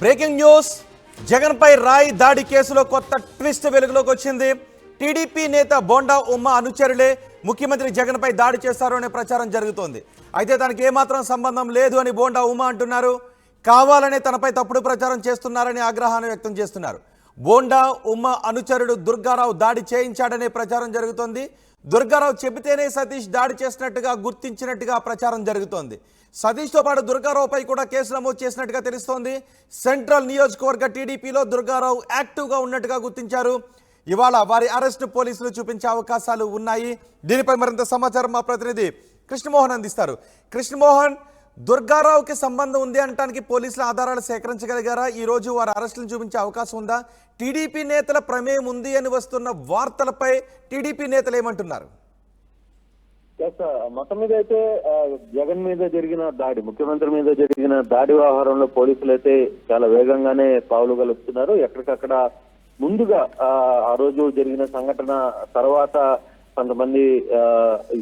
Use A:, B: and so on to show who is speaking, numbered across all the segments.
A: Breaking news, Jagan పై రాయి దాడి కేసులో కొత్త ట్విస్ట్ వెలుగులోకి వచ్చింది. టీడీపీ నేత బోండా ఉమ్మ అనుచరులే ముఖ్యమంత్రి జగన్ పై దాడి చేశారు అనే ప్రచారం జరుగుతోంది. అయితే తనకి ఏమాత్రం సంబంధం లేదు అని బోండా ఉమ్మ అంటున్నారు. కావాలనే తనపై తప్పుడు ప్రచారం చేస్తున్నారని ఆగ్రహాన్ని వ్యక్తం చేస్తున్నారు. బోండా ఉమ్మ అనుచరుడు దుర్గారావు దాడి చేయించాడనే ప్రచారం జరుగుతోంది. దుర్గారావు చెబితేనే సతీష్ దాడి చేసినట్టుగా గుర్తించినట్టుగా ప్రచారం జరుగుతోంది. సతీష్తో పాటు దుర్గారావుపై కూడా కేసు నమోదు చేసినట్టుగా తెలుస్తోంది. సెంట్రల్ నియోజకవర్గ టీడీపీలో దుర్గారావు యాక్టివ్గా ఉన్నట్టుగా గుర్తించారు. ఇవాళ వారి అరెస్టు పోలీసులు చూపించే అవకాశాలు ఉన్నాయి. దీనిపై మరింత సమాచారం మా ప్రతినిధి కృష్ణమోహన్ అందిస్తారు. కృష్ణమోహన్, దుర్గారావుకి సంబంధం ఉంది అనడానికి పోలీసుల ఆధారాలు సేకరించగలిగారా? ఈ రోజు వారి అరెస్టులను చూపించే అవకాశం ఉందా? టీడీపీ నేతల ప్రమేయం ఉంది అని వస్తున్న వార్తలపై టీడీపీ నేతలు ఏమంటున్నారు?
B: మొత్తం మీద అయితే జగన్ మీద జరిగిన దాడి, ముఖ్యమంత్రి మీద జరిగిన దాడి వ్యవహారంలో పోలీసులు అయితే చాలా వేగంగానే పావులు కలుపుతున్నారు. ఎక్కడికక్కడ ముందుగా ఆ రోజు జరిగిన సంఘటన తర్వాత కొంతమంది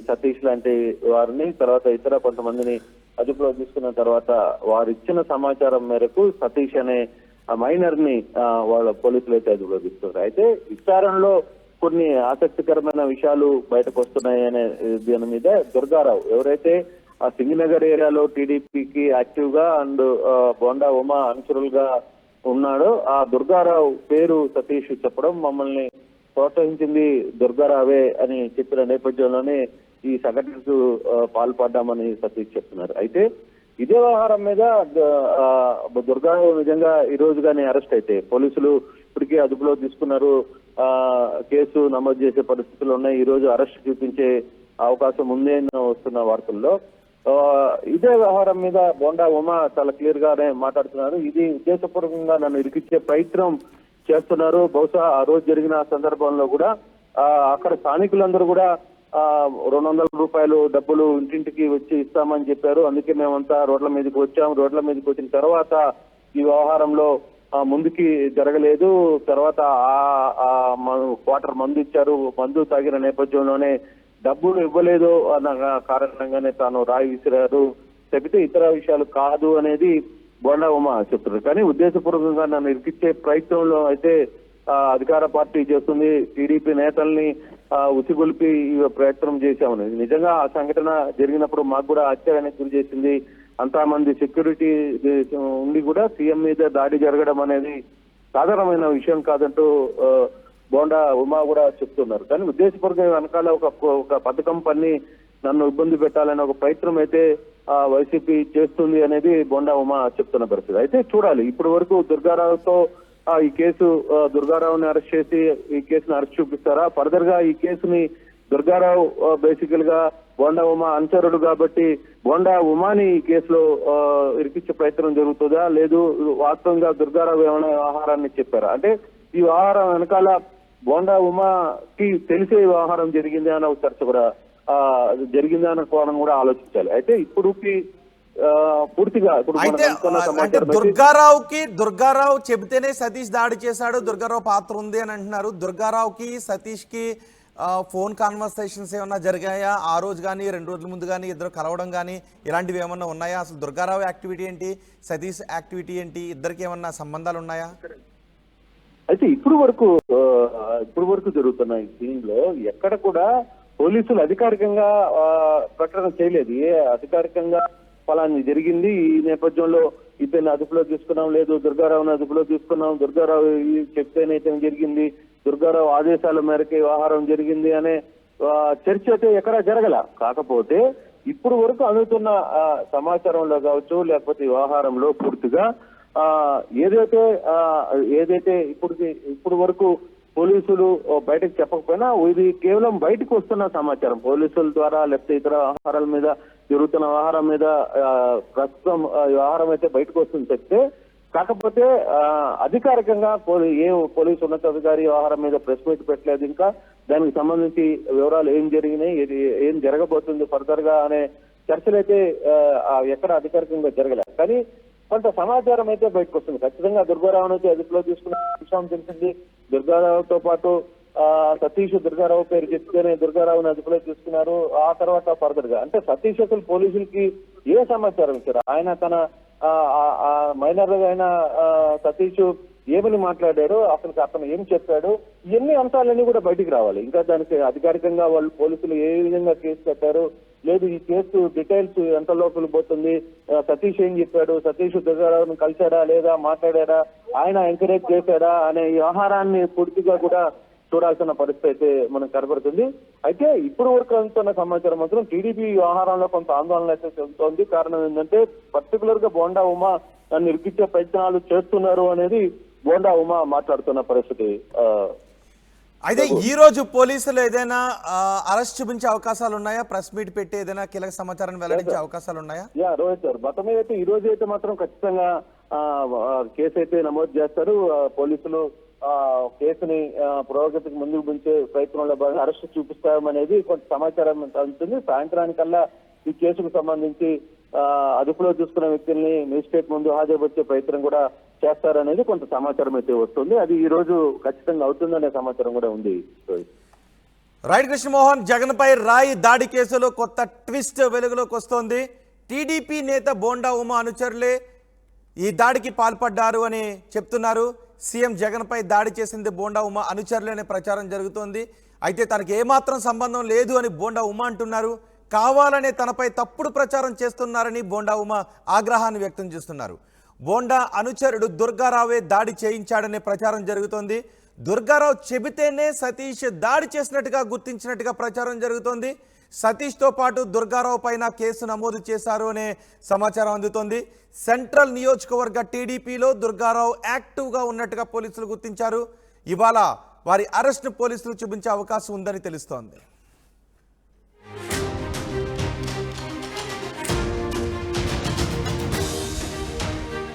B: సతీష్ లాంటి వారిని, తర్వాత ఇతర కొంతమందిని అదుపులో తీసుకున్న తర్వాత వారు ఇచ్చిన సమాచారం మేరకు సతీష్ అనే మైనర్ ని వాళ్ళ పోలీసులు అయితే అదుపులో తీసుకున్నారు. అయితే విచారణలో కొన్ని ఆసక్తికరమైన విషయాలు బయటకు వస్తున్నాయి అనే దీని మీద దుర్గారావు ఎవరైతే ఆ సింగనగర్ ఏరియాలో టీడీపీకి యాక్టివ్ గా అండ్ బోండా ఉమా అనుచరులుగా ఉన్నాడో ఆ దుర్గారావు పేరు సతీష్ చెప్పడం, మమ్మల్ని ప్రోత్సహించింది దుర్గారావే అని చెప్పిన నేపథ్యంలోనే ఈ సంఘటనకు పాల్పడ్డామని సతీష్ చెప్తున్నారు. అయితే ఇదే వ్యవహారం మీద దుర్గారావు నిజంగా ఈ రోజు కానీ అరెస్ట్ అయితే పోలీసులు ఇప్పటికే అదుపులో తీసుకున్నారు. కేసు నమోదు చేసే పరిస్థితులు ఉన్నాయి. ఈ రోజు అరెస్ట్ చూపించే అవకాశం ఉంది అని వస్తున్న వార్తల్లో ఇదే వ్యవహారం మీద బోండా ఉమా చాలా క్లియర్ గానే మాట్లాడుతున్నారు. ఇది ఉద్దేశపూర్వకంగా నన్ను ఇరికిచ్చే ప్రయత్నం చేస్తున్నారు. బహుశా ఆ రోజు జరిగిన సందర్భంలో కూడా అక్కడ స్థానికులందరూ కూడా 200 రూపాయలు డబ్బులు ఇంటింటికి వచ్చి ఇస్తామని చెప్పారు. అందుకే మేమంతా రోడ్ల మీదకి వచ్చాం. రోడ్ల మీదకి వచ్చిన తర్వాత ఈ వ్యవహారంలో ముందుకి జరగలేదు. తర్వాత క్వార్టర్ మందు ఇచ్చారు. మందు తాగిన నేపథ్యంలోనే డబ్బులు ఇవ్వలేదు అన్న కారణంగానే తాను రాయి విసిరారు, చెబితే ఇతర విషయాలు కాదు అనేది బోండా ఉమా చెప్తున్నారు. కానీ ఉద్దేశపూర్వకంగా నన్ను ఇరికిచ్చే ప్రయత్నంలో అయితే అధికార పార్టీ చేస్తుంది. టీడీపీ నేతల్ని ఉసిగొల్పి ప్రయత్నం చేశామని, నిజంగా ఆ సంఘటన జరిగినప్పుడు మాకు కూడా ఆశ్చర్యానికి గురి చేసింది. అంతా మంది సెక్యూరిటీ ఉండి కూడా సీఎం మీద దాడి జరగడం అనేది సాధారణమైన విషయం కాదంటూ బోండా ఉమా కూడా చెప్తున్నారు. కానీ ఉద్దేశపూర్వకంగా వెనకాల ఒక పథకం పన్ని నన్ను ఇబ్బంది పెట్టాలనే ఒక ప్రయత్నం అయితే వైసీపీ చేస్తుంది అనేది బోండా ఉమా చెప్తున్న పరిస్థితి. అయితే చూడాలి, ఇప్పటి వరకు దుర్గారావుతో ఈ కేసు దుర్గారావుని అరెస్ట్ చేసి ఈ కేసుని అరెస్ట్ చూపిస్తారా? ఫర్దర్ గా ఈ కేసుని దుర్గారావు బేసికల్ గా బోండా ఉమా అనుచరుడు కాబట్టి బోండా ఉమాని ఈ కేసులో ఇరికిచ్చే ప్రయత్నం జరుగుతుందా, లేదు వాస్తవంగా దుర్గారావు ఏమైనా వ్యవహారాన్ని చెప్పారా? అంటే ఈ వ్యవహారం వెనకాల బోండా ఉమాకి తెలిసే వ్యవహారం జరిగింది అన్న ఒక చర్చ కూడా జరిగింది అన్న కోణం కూడా ఆలోచించాలి. అయితే ఇప్పుడుకి పూర్తిగా
A: దుర్గారావు చెబితేనే సతీష్ దాడి చేశాడు, దుర్గారావు పాత్ర ఉంది అని అంటున్నారు. దుర్గారావుకి సతీష్ కి ఫోన్ కాన్వర్సేషన్స్ ఏమన్నా జరిగాయా? ఆ రోజు కానీ 2 రోజుల ముందు కానీ ఇద్దరు కలవడం కానీ ఇలాంటివి ఏమన్నా ఉన్నాయా? అసలు దుర్గారావు యాక్టివిటీ ఏంటి, సతీష్ యాక్టివిటీ ఏంటి, ఇద్దరికి ఏమన్నా సంబంధాలు ఉన్నాయా?
B: అయితే ఇప్పుడు వరకు జరుగుతున్న ఈ దీనిలో ఎక్కడ కూడా పోలీసులు అధికారికంగా ప్రకటన చేయలేదు. అధికారికంగా ఫలాన్ని జరిగింది, ఈ నేపథ్యంలో ఇతన్ని అదుపులో తీసుకున్నాం, లేదు దుర్గారావుని అదుపులో తీసుకున్నాం, దుర్గారావు చెప్తేనే ఇతను జరిగింది, దుర్గారావు ఆదేశాల మేరకు వ్యవహారం జరిగింది అనే చర్చ అయితే ఎక్కడా జరగల. కాకపోతే ఇప్పుడు వరకు అందుతున్న సమాచారంలో కావచ్చు, లేకపోతే వ్యవహారంలో పూర్తిగా ఏదైతే ఇప్పుడు వరకు పోలీసులు బయటకు చెప్పకపోయినా ఇది కేవలం బయటకు వస్తున్న సమాచారం పోలీసుల ద్వారా, లేకపోతే ఇతర వ్యవహారాల మీద జరుగుతున్న వ్యవహారం మీద ప్రస్తుతం వ్యవహారం అయితే బయటకు వస్తుంది చెప్తే, కాకపోతే అధికారికంగా పోలీసు ఉన్నతాధికారి వ్యవహారం మీద ప్రెస్ మీట్ పెట్టలేదు. ఇంకా దానికి సంబంధించి వివరాలు ఏం జరిగినాయి, ఏం జరగబోతుంది ఫర్దర్ గా అనే చర్చలు అయితే ఎక్కడ అధికారికంగా జరగలేదు. కానీ కొంత సమాచారం అయితే బయటకు వస్తుంది. ఖచ్చితంగా దుర్గారావును అయితే అదుపులో తీసుకున్న విషయం తెలిసింది. దుర్గారావుతో పాటు సతీష్ దుర్గారావు పేరు చెప్తేనే దుర్గారావుని అదుపులో తీసుకున్నారు. ఆ తర్వాత ఫర్దర్ గా అంటే సతీష్ అసలు పోలీసులకి ఏ సమాచారం ఇచ్చారు? ఆయన తన మైనర్ అయిన సతీష్ ఏమని మాట్లాడారు, అతను ఏం చెప్పాడు, ఇవన్నీ అంశాలన్నీ కూడా బయటికి రావాలి. ఇంకా దానికి అధికారికంగా వాళ్ళు పోలీసులు ఏ విధంగా కేసు కట్టారు, లేదు ఈ కేసు డీటెయిల్స్ ఎంత లోపలికి పోతుంది, సతీష్ ఏం చెప్పాడు, సతీష్ దుర్గారావును కలిశాడా లేదా, మాట్లాడారా, ఆయన ఎంకరేజ్ చేశాడా అనే ఈ వ్యవహారాన్ని పూర్తిగా కూడా చూడాల్సిన పరిస్థితి అయితే మనకు కనబడుతుంది. అయితే ఇప్పుడు వరకు అందుతున్న సమాచారం మాత్రం టీడీపీ వ్యవహారంలో కొంత ఆందోళన అయితే చెందుతోంది. కారణం ఏంటంటే పర్టికులర్ గా బోండా ఉమా నన్ను ఇరికించే ప్రయత్నాలు చేస్తున్నారు అనేది బోండా ఉమా మాట్లాడుతున్న పరిస్థితి.
A: అయితే ఈ రోజు పోలీసులు ఏదైనా అరెస్ట్ చూపించే అవకాశాలు ఉన్నాయా? ప్రెస్ మీట్ పెట్టి ఏదైనా కీలక సమాచారాన్ని వెల్లడించే అవకాశాలు ఉన్నాయా?
B: రోహిత్ సార్, మొత్తం అయితే ఈ రోజు అయితే మాత్రం ఖచ్చితంగా కేసు అయితే నమోదు చేస్తారు. పోలీసులు కేసుని పురోగతికి ముందుకు పెంచే ప్రయత్నంలో భాగంగా అరెస్ట్ చూపిస్తామనేది కొంత సమాచారం అందుతుంది. సాయంత్రానికల్లా ఈ కేసుకు సంబంధించి అదుపులో చూసుకున్న వ్యక్తుల్ని మేజిస్ట్రేట్ ముందు హాజరుపరిచే ప్రయత్నం కూడా చేస్తారనేది కొంత సమాచారం అయితే వస్తుంది. అది ఈ రోజు ఖచ్చితంగా అవుతుందనే సమాచారం కూడా ఉంది.
A: రైట్ కృష్ణమోహన్, జగన్ పై రాయి దాడి కేసులో కొత్త ట్విస్ట్ వెలుగులోకి వస్తోంది. టీడీపీ నేత బోండా ఉమా అనుచరులే ఈ దాడికి పాల్పడ్డారు అని చెప్తున్నారు. సీఎం జగన్ పై దాడి చేసింది బోండా ఉమా అనుచరులే అనే ప్రచారం జరుగుతోంది. అయితే తనకు ఏమాత్రం సంబంధం లేదు అని బోండా ఉమా అంటున్నారు. కావాలనే తనపై తప్పుడు ప్రచారం చేస్తున్నారని బోండా ఉమా ఆగ్రహాన్ని వ్యక్తం చేస్తున్నారు. బోండా అనుచరుడు దుర్గారావే దాడి చేయించాడనే ప్రచారం జరుగుతోంది. దుర్గారావు చెబితేనే సతీష్ దాడి చేసినట్టుగా గుర్తించినట్టుగా ప్రచారం జరుగుతోంది. సతీష్తో పాటు దుర్గారావు పైన కేసు నమోదు చేశారు అనే సమాచారం అందుతోంది. సెంట్రల్ నియోజకవర్గ టీడీపీలో దుర్గారావు యాక్టివ్గా ఉన్నట్టుగా పోలీసులు గుర్తించారు. ఇవాళ వారి అరెస్ట్ను పోలీసులు చూపించే అవకాశం ఉందని తెలుస్తోంది.